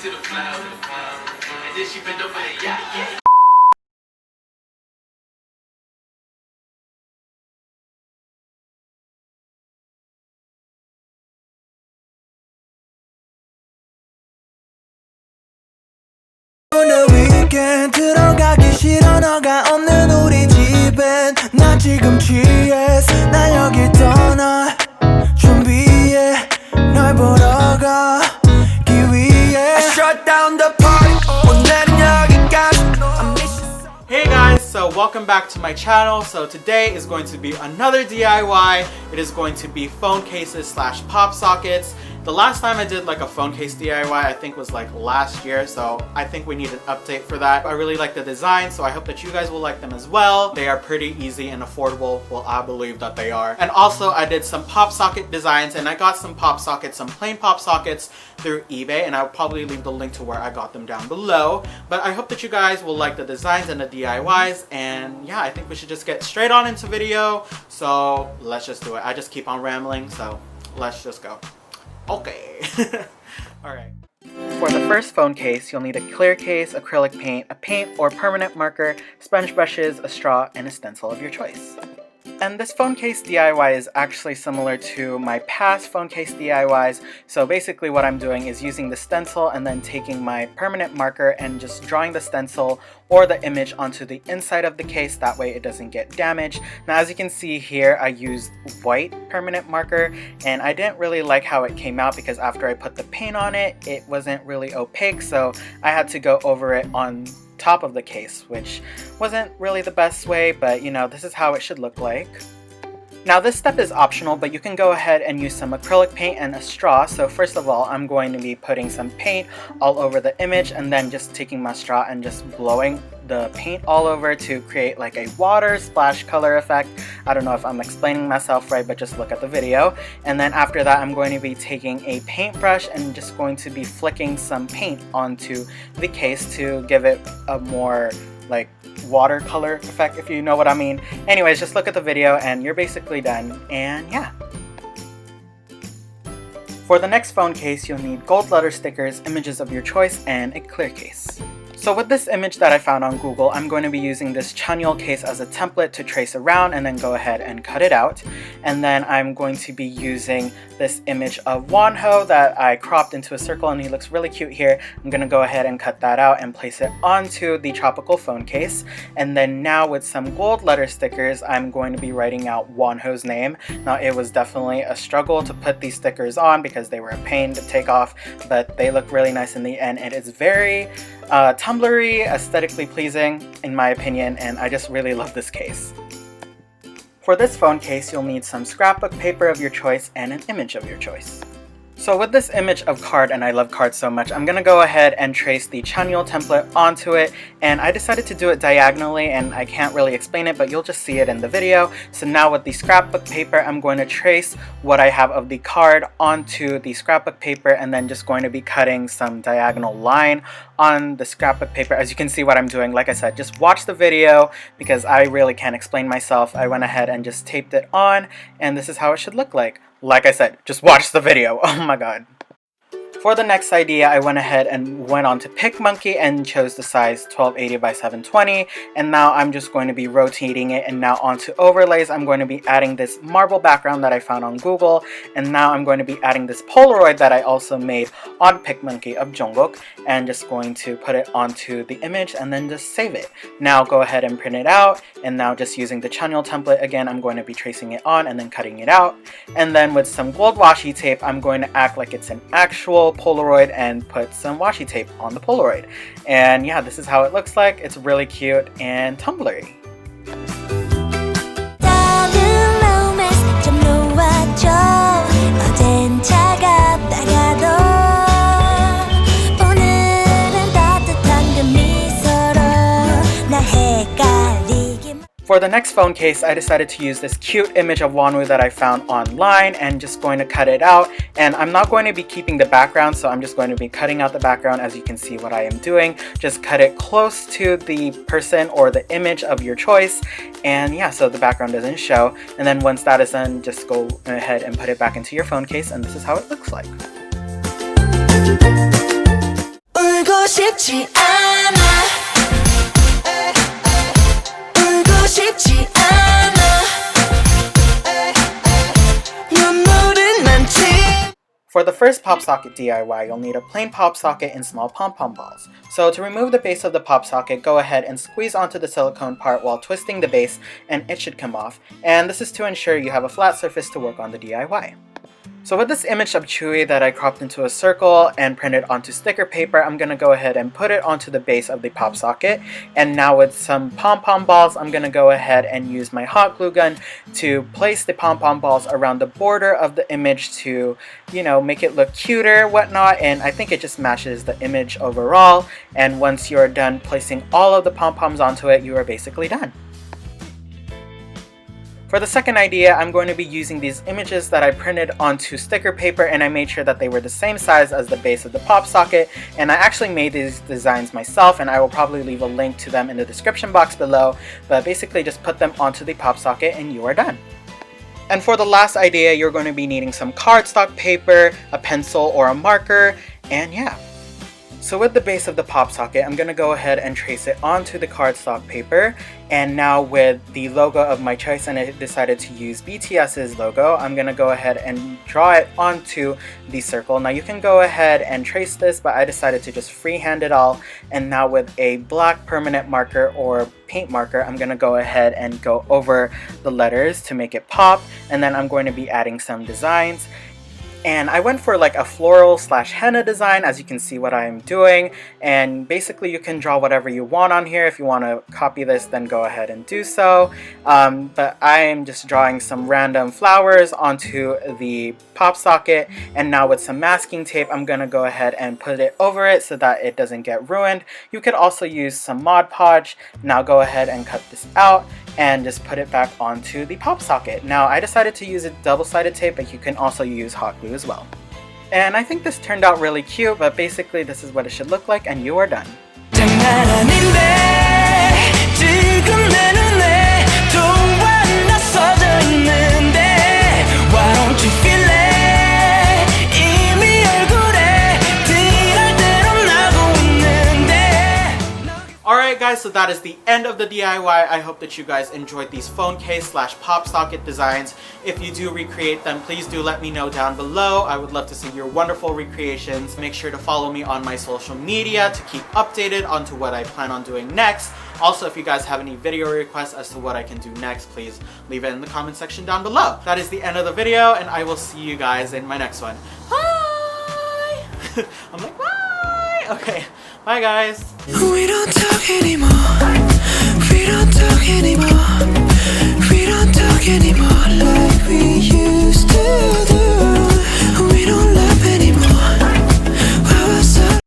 to the cloud. And then she bent over the yacht. 오늘 weekend 들어가기 싫어 너가 없는 우리 집엔 나 지금 취했어 나 여길 떠나 준비해 널 보러 가기 위해 I shut down the party 오늘은 여기까지 Hey guys, so welcome back to my channel. So today is going to be another DIY. It is going to be phone cases slash pop sockets. The last time I did like a phone case DIY I think was like last year, so I think we need an update for that. I really like the design, so I hope that you guys will like them as well. They are pretty easy and affordable. Well, I believe that they are. And also I did some pop socket designs, and I got some pop sockets, some plain pop sockets through eBay, and I'll probably leave the link to where I got them down below. But I hope that you guys will like the designs and the DIYs, and yeah, I think we should just get straight on into video. So let's just do it. I just keep on rambling, so let's just go. Okay. Alright. For the first phone case, you'll need a clear case, acrylic paint, a paint or permanent marker, sponge brushes, a straw, and a stencil of your choice. And this phone case DIY is actually similar to my past phone case DIYs. So basically what I'm doing is using the stencil and then taking my permanent marker and just drawing the stencil or the image onto the inside of the case. That way it doesn't get damaged. Now as you can see here, I used white permanent marker, and I didn't really like how it came out because after I put the paint on it, it wasn't really opaque. So I had to go over it on top of the case, which wasn't really the best way, but you know, this is how it should look like. Now this step is optional, but you can go ahead and use some acrylic paint and a straw. So first of all, I'm going to be putting some paint all over the image and then just taking my straw and just blowing the paint all over to create like a water splash color effect. I don't know if I'm explaining myself right, but just look at the video. And then after that, I'm going to be taking a paintbrush and just going to be flicking some paint onto the case to give it a more like watercolor effect, if you know what I mean. Anyways, just look at the video and you're basically done, and yeah. For the next phone case, you'll need gold letter stickers, images of your choice, and a clear case. So with this image that I found on Google, I'm going to be using this Chanyeol case as a template to trace around and then go ahead and cut it out. And then I'm going to be using this image of Wonwoo that I cropped into a circle, and he looks really cute here. I'm going to go ahead and cut that out and place it onto the tropical phone case. And then now with some gold letter stickers, I'm going to be writing out Wonwoo's name. Now it was definitely a struggle to put these stickers on because they were a pain to take off, but they look really nice in the end. It is very Tumblr-y, aesthetically pleasing in my opinion, and I just really love this case. For this phone case, you'll need some scrapbook paper of your choice and an image of your choice. So with this image of card, and I love cards so much, I'm going to go ahead and trace the Chanyeol template onto it, and I decided to do it diagonally, and I can't really explain it, but you'll just see it in the video. So now with the scrapbook paper, I'm going to trace what I have of the card onto the scrapbook paper, and then just going to be cutting some diagonal line on the scrapbook paper. As you can see what I'm doing, like I said, just watch the video because I really can't explain myself. I went ahead and just taped it on, and this is how it should look like. Like I said, just watch the video. Oh my god. For the next idea, I went ahead and went on to PicMonkey and chose the size 1280 by 720, and now I'm just going to be rotating it. And now onto overlays, I'm going to be adding this marble background that I found on Google, and now I'm going to be adding this Polaroid that I also made on PicMonkey of Jungkook, and just going to put it onto the image and then just save it. Now go ahead and print it out, and now just using the Chanyeol template again, I'm going to be tracing it on and then cutting it out. And then with some gold washi tape, I'm going to act like it's an actual Polaroid and put some washi tape on the Polaroid. And yeah, this is how it looks like. It's really cute and Tumblr-y. For the next phone case, I decided to use this cute image of Wonwoo that I found online and just going to cut it out. And I'm not going to be keeping the background, so I'm just going to be cutting out the background. As you can see what I am doing, just cut it close to the person or the image of your choice. And yeah, so the background doesn't show. And then once that is done, just go ahead and put it back into your phone case, and this is how it looks like. 싶지 않아 울고 싶지 않아 눈물은 많지. For the first pop socket DIY, you'll need a plain pop socket and small pom-pom balls. So to remove the base of the pop socket, go ahead and squeeze onto the silicone part while twisting the base and it should come off. And this is to ensure you have a flat surface to work on the DIY. So with this image of Chewy that I cropped into a circle and printed onto sticker paper, I'm going to go ahead and put it onto the base of the pop socket. And now with some pom-pom balls, I'm going to go ahead and use my hot glue gun to place the pom-pom balls around the border of the image to, you know, make it look cuter, whatnot. And I think it just matches the image overall. And once you're done placing all of the pom-poms onto it, you are basically done. For the second idea, I'm going to be using these images that I printed onto sticker paper, and I made sure that they were the same size as the base of the pop socket. And I actually made these designs myself, and I will probably leave a link to them in the description box below. But basically just put them onto the pop socket and you are done. And for the last idea, you're going to be needing some cardstock paper, a pencil or a marker, and yeah. So with the base of the pop socket, I'm going to go ahead and trace it onto the cardstock paper. And now with the logo of my choice, and I decided to use BTS's logo, I'm going to go ahead and draw it onto the circle. Now you can go ahead and trace this, but I decided to just freehand it all. And now with a black permanent marker or paint marker, I'm going to go ahead and go over the letters to make it pop. And then I'm going to be adding some designs. And I went for like a floral / henna design, as you can see what I'm doing. And basically you can draw whatever you want on here. If you want to copy this, then go ahead and do so. But I am just drawing some random flowers onto the pop socket. And now with some masking tape, I'm going to go ahead and put it over it so that it doesn't get ruined. You could also use some Mod Podge. Now go ahead and cut this out and just put it back onto the pop socket. Now I decided to use a double-sided tape, but you can also use hot glue as well. And I think this turned out really cute, but basically this is what it should look like and you are done. Alright guys, so that is the end of the DIY. I hope that you guys enjoyed these phone case / pop socket designs. If you do recreate them, please do let me know down below. I would love to see your wonderful recreations. Make sure to follow me on my social media to keep updated onto what I plan on doing next. Also, if you guys have any video requests as to what I can do next, please leave it in the comment section down below. That is the end of the video, and I will see you guys in my next one. Bye! I'm like, bye! Okay, bye guys. We don't talk